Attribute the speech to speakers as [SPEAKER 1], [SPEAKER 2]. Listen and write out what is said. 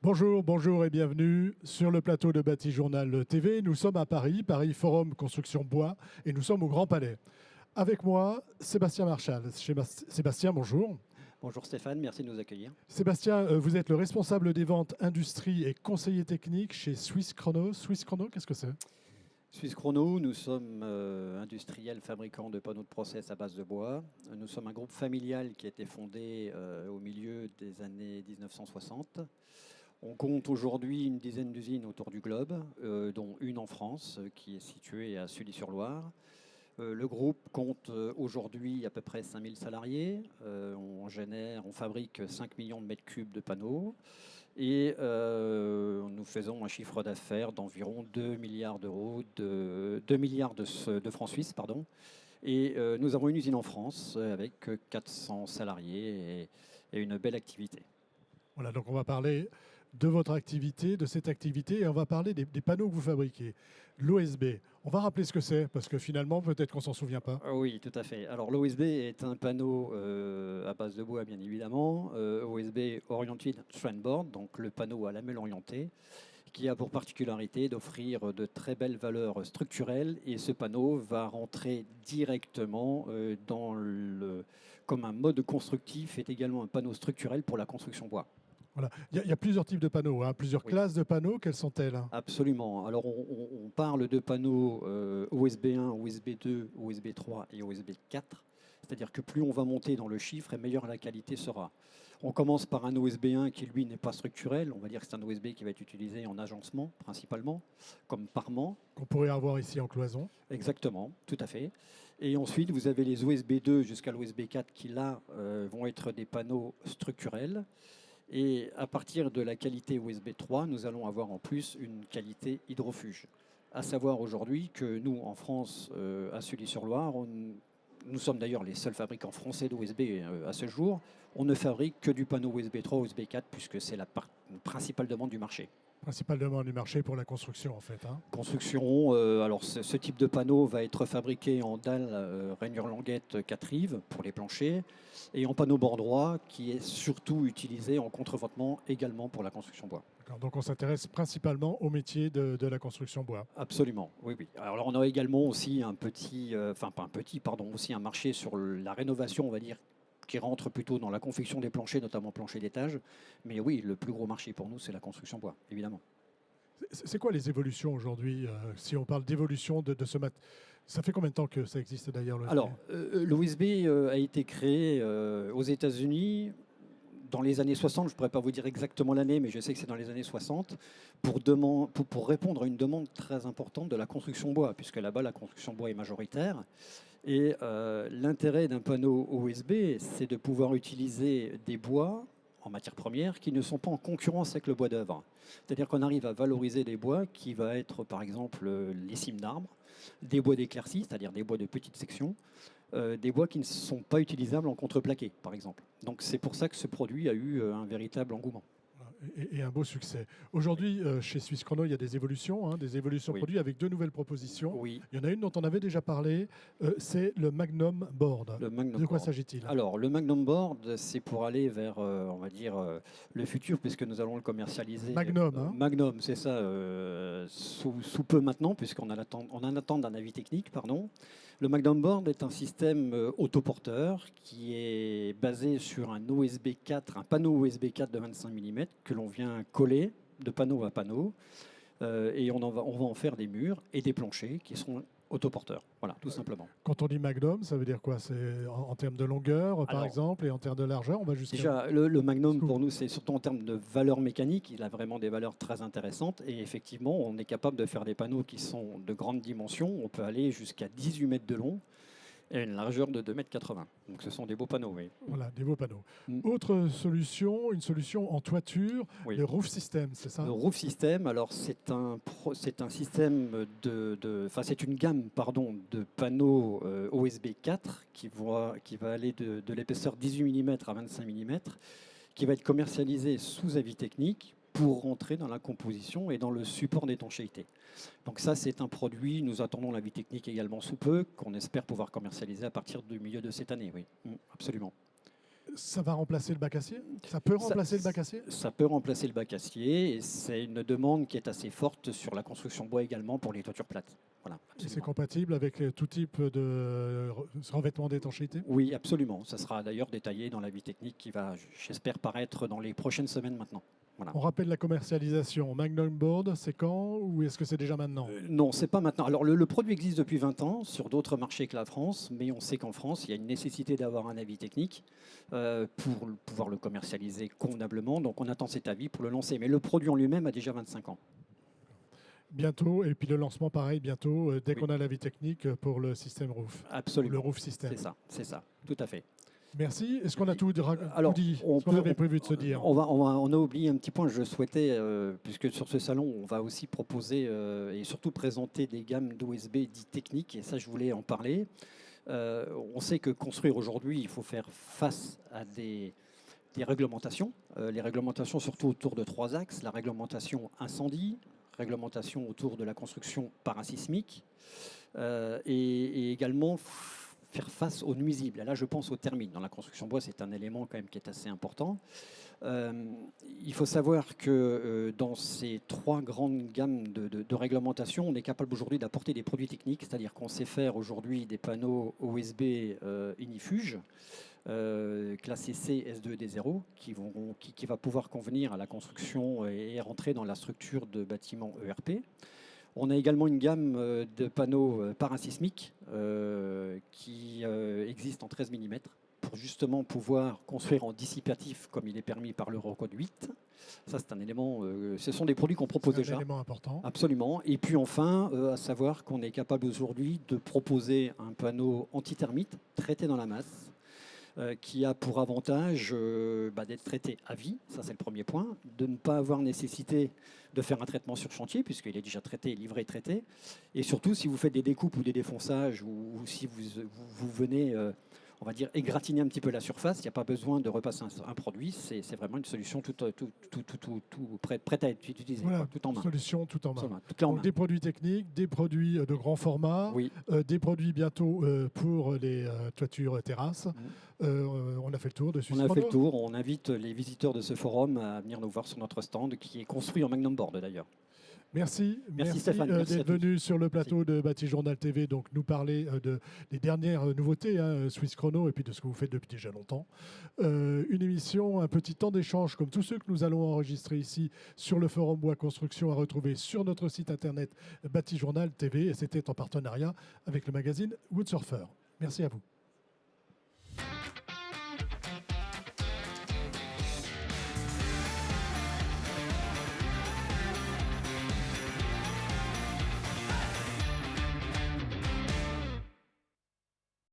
[SPEAKER 1] Bonjour, bonjour et bienvenue sur le plateau de Bâti Journal TV. Nous sommes à Paris, Paris Forum Construction Bois, et nous sommes au Grand Palais. Avec moi, Sébastien Marchal. Sébastien, bonjour.
[SPEAKER 2] Bonjour Stéphane, merci de nous accueillir.
[SPEAKER 1] Sébastien, vous êtes le responsable des ventes industrie et conseiller technique chez Swiss Chrono. Swiss Chrono, qu'est-ce que c'est?
[SPEAKER 2] Suisse Chrono, nous sommes industriels fabricants de panneaux de process à base de bois. Nous sommes un groupe familial qui a été fondé au milieu des années 1960. On compte aujourd'hui une dizaine d'usines autour du globe, dont une en France qui est située à Sully-sur-Loire. Le groupe compte aujourd'hui à peu près 5000 salariés. On fabrique 5 millions de mètres cubes de panneaux et nous faisons un chiffre d'affaires d'environ 2 milliards d'euros, 2 milliards de francs suisses, pardon. Et nous avons une usine en France avec 400 salariés et une belle activité.
[SPEAKER 1] Voilà, donc on va parler de votre activité, de cette activité, et on va parler des panneaux que vous fabriquez. L'OSB, on va rappeler ce que c'est, parce que finalement, peut-être qu'on ne s'en souvient pas.
[SPEAKER 2] Oui, tout à fait. Alors l'OSB est un panneau à base de bois, bien évidemment. OSB Oriented Strand Board, donc le panneau à lamelles orientées, qui a pour particularité d'offrir de très belles valeurs structurelles. Et ce panneau va rentrer directement comme un mode constructif, est également un panneau structurel pour la construction bois.
[SPEAKER 1] Voilà. Il y a plusieurs types de panneaux, hein, plusieurs
[SPEAKER 2] Oui.
[SPEAKER 1] classes de panneaux. Quelles sont-elles?
[SPEAKER 2] Absolument. Alors, on parle de panneaux OSB 1, OSB 2, OSB 3 et OSB 4. C'est-à-dire que plus on va monter dans le chiffre, et meilleure la qualité sera. On commence par un OSB 1 qui, lui, n'est pas structurel. On va dire que c'est un OSB qui va être utilisé en agencement, principalement, comme parement.
[SPEAKER 1] Qu'on pourrait avoir ici en cloison.
[SPEAKER 2] Exactement, tout à fait. Et ensuite, vous avez les OSB 2 jusqu'à l'OSB 4 qui, là, vont être des panneaux structurels. Et à partir de la qualité OSB 3, nous allons avoir en plus une qualité hydrofuge. À savoir aujourd'hui que nous, en France, à Sully-sur-Loire, nous sommes d'ailleurs les seuls fabricants français d'OSB à ce jour. On ne fabrique que du panneau OSB 3, OSB 4, puisque c'est la principale demande du marché.
[SPEAKER 1] Principale demande du marché pour la construction, en fait. Hein.
[SPEAKER 2] Construction, alors ce type de panneau va être fabriqué en dalle rainure languette 4 rives pour les planchers et en panneau bord droit qui est surtout utilisé en contrevêtement également pour la construction bois.
[SPEAKER 1] Donc on s'intéresse principalement au métier de la construction bois.
[SPEAKER 2] Absolument, oui, oui. Alors on a également aussi un petit, enfin pas un petit, pardon, aussi un marché sur la rénovation, on va dire, qui rentre plutôt dans la confection des planchers, notamment planchers d'étage. Mais oui, le plus gros marché pour nous, c'est la construction bois, évidemment.
[SPEAKER 1] C'est quoi les évolutions aujourd'hui si on parle d'évolution de ce matériau? Ça fait combien de temps que ça existe d'ailleurs?
[SPEAKER 2] Alors, l'OSB a été créé aux États-Unis dans les années 60. Je ne pourrais pas vous dire exactement l'année, mais je sais que c'est dans les années 60, pour répondre à une demande très importante de la construction bois, puisque là-bas, la construction bois est majoritaire. Et l'intérêt d'un panneau OSB, c'est de pouvoir utiliser des bois en matière première qui ne sont pas en concurrence avec le bois d'œuvre. C'est-à-dire qu'on arrive à valoriser des bois qui vont être par exemple les cimes d'arbres, des bois d'éclaircie, c'est-à-dire des bois de petites sections, des bois qui ne sont pas utilisables en contreplaqué par exemple. Donc c'est pour ça que ce produit a eu un véritable engouement.
[SPEAKER 1] Et un beau succès. Aujourd'hui, chez Suisse Chrono, il y a des évolutions
[SPEAKER 2] Oui.
[SPEAKER 1] produits avec deux nouvelles propositions.
[SPEAKER 2] Oui.
[SPEAKER 1] Il y en a une dont on avait déjà parlé, c'est le Magnum Board.
[SPEAKER 2] Le Magnum
[SPEAKER 1] De quoi
[SPEAKER 2] Board.
[SPEAKER 1] s'agit-il?
[SPEAKER 2] Alors, le Magnum Board, c'est pour aller vers, on va dire, le futur, puisque nous allons le commercialiser.
[SPEAKER 1] Magnum, hein.
[SPEAKER 2] Magnum, c'est ça, sous peu maintenant, puisqu'on en attend d'un avis technique, pardon. Le Magnum Board est un système autoporteur qui est basé sur un OSB 4, un panneau OSB 4 de 25 mm que l'on vient coller de panneau à panneau. Et on va en faire des murs et des planchers qui seront autoporteurs. Voilà, tout simplement.
[SPEAKER 1] Quand on dit Magnum, ça veut dire quoi? C'est en termes de longueur, par
[SPEAKER 2] Alors,
[SPEAKER 1] exemple, et en termes de largeur, on va jusqu'à...
[SPEAKER 2] Déjà, le Magnum, pour nous, c'est surtout en termes de valeur mécanique. Il a vraiment des valeurs très intéressantes. Et effectivement, on est capable de faire des panneaux qui sont de grande dimension. On peut aller jusqu'à 18 mètres de long et une largeur de 2,80 m. Donc ce sont des beaux panneaux, oui.
[SPEAKER 1] Voilà, des beaux panneaux.
[SPEAKER 2] Mm.
[SPEAKER 1] Autre solution, une solution en toiture,
[SPEAKER 2] Oui.
[SPEAKER 1] le roof system, c'est ça?
[SPEAKER 2] Le roof system, alors c'est un système enfin c'est une gamme, pardon, de panneaux OSB 4 qui va aller de l'épaisseur 18 mm à 25 mm, qui va être commercialisé sous avis technique pour rentrer dans la composition et dans le support d'étanchéité. Donc ça, c'est un produit, nous attendons l'avis technique également sous peu, qu'on espère pouvoir commercialiser à partir du milieu de cette année, oui, absolument.
[SPEAKER 1] Ça va remplacer le bac acier? Ça peut remplacer le bac acier?
[SPEAKER 2] Ça peut remplacer le bac acier et c'est une demande qui est assez forte sur la construction bois également pour les toitures plates. Voilà,
[SPEAKER 1] C'est
[SPEAKER 2] absolument.
[SPEAKER 1] compatible avec tout type de revêtement d'étanchéité?
[SPEAKER 2] Oui, absolument. Ça sera d'ailleurs détaillé dans l'avis technique qui va, j'espère, paraître dans les prochaines semaines maintenant. Voilà.
[SPEAKER 1] On rappelle la commercialisation. Magnum Board, c'est quand ou est-ce que c'est déjà maintenant?
[SPEAKER 2] Non, c'est pas maintenant. Alors le produit existe depuis 20 ans sur d'autres marchés que la France, mais on sait qu'en France, il y a une nécessité d'avoir un avis technique pour pouvoir le commercialiser convenablement. Donc on attend cet avis pour le lancer. Mais le produit en lui-même a déjà 25 ans.
[SPEAKER 1] Bientôt, et puis le lancement pareil, bientôt, dès
[SPEAKER 2] Oui.
[SPEAKER 1] qu'on a l'avis technique pour le système roof.
[SPEAKER 2] Absolument.
[SPEAKER 1] Le roof system.
[SPEAKER 2] C'est ça, tout à fait.
[SPEAKER 1] Merci. Est-ce qu'on a tout,
[SPEAKER 2] Alors,
[SPEAKER 1] tout dit?
[SPEAKER 2] on
[SPEAKER 1] Ce qu'on
[SPEAKER 2] peut-
[SPEAKER 1] avait prévu de se dire?
[SPEAKER 2] On a oublié un petit point. Je souhaitais, puisque sur ce salon, on va aussi proposer et surtout présenter des gammes d'OSB dites techniques, et ça, je voulais en parler. On sait que construire aujourd'hui, il faut faire face à des réglementations. Les réglementations surtout autour de 3 axes. La réglementation incendie, réglementation autour de la construction parasismique et également faire face aux nuisibles. Et là, je pense aux thermites. Dans la construction bois, c'est un élément quand même qui est assez important. Il faut savoir que dans ces 3 grandes gammes de réglementation, on est capable aujourd'hui d'apporter des produits techniques, c'est-à-dire qu'on sait faire aujourd'hui des panneaux OSB Inifuge, classés C, S2 et D0, qui va pouvoir convenir à la construction et rentrer dans la structure de bâtiments ERP. On a également une gamme de panneaux parasismiques qui existe en 13 mm pour justement pouvoir construire en dissipatif comme il est permis par l'Eurocode 8. Ça, c'est un élément. Ce sont des produits qu'on propose
[SPEAKER 1] C'est un
[SPEAKER 2] déjà.
[SPEAKER 1] élément important.
[SPEAKER 2] Absolument. Et puis enfin, à savoir qu'on est capable aujourd'hui de proposer un panneau anti-thermite traité dans la masse. Qui a pour avantage d'être traité à vie, ça c'est le premier point, de ne pas avoir nécessité de faire un traitement sur chantier, puisqu'il est déjà traité, livré et traité. Et surtout, si vous faites des découpes ou des défonçages, ou si vous venez, on va dire, égratigner un petit peu la surface, il n'y a pas besoin de repasser un produit, c'est vraiment une solution prête à être utilisée,
[SPEAKER 1] Voilà,
[SPEAKER 2] tout en main.
[SPEAKER 1] solution tout en main.
[SPEAKER 2] Tout clé en
[SPEAKER 1] Donc
[SPEAKER 2] main.
[SPEAKER 1] des produits techniques, des produits de grand format,
[SPEAKER 2] Oui.
[SPEAKER 1] des produits bientôt pour les toitures terrasses. On a fait le tour de
[SPEAKER 2] On a fait le tour. On invite les visiteurs de ce forum à venir nous voir sur notre stand, qui est construit en Magnum Board d'ailleurs.
[SPEAKER 1] Merci
[SPEAKER 2] Stéphane, merci à
[SPEAKER 1] d'être
[SPEAKER 2] tous.
[SPEAKER 1] venu sur le plateau de Bâti Journal TV, donc nous parler des dernières nouveautés, Swiss Chrono, et puis de ce que vous faites depuis déjà longtemps. Une émission, un petit temps d'échange, comme tous ceux que nous allons enregistrer ici sur le forum Bois Construction, à retrouver sur notre site internet Bâti Journal TV, et c'était en partenariat avec le magazine Woodsurfer. Merci à vous.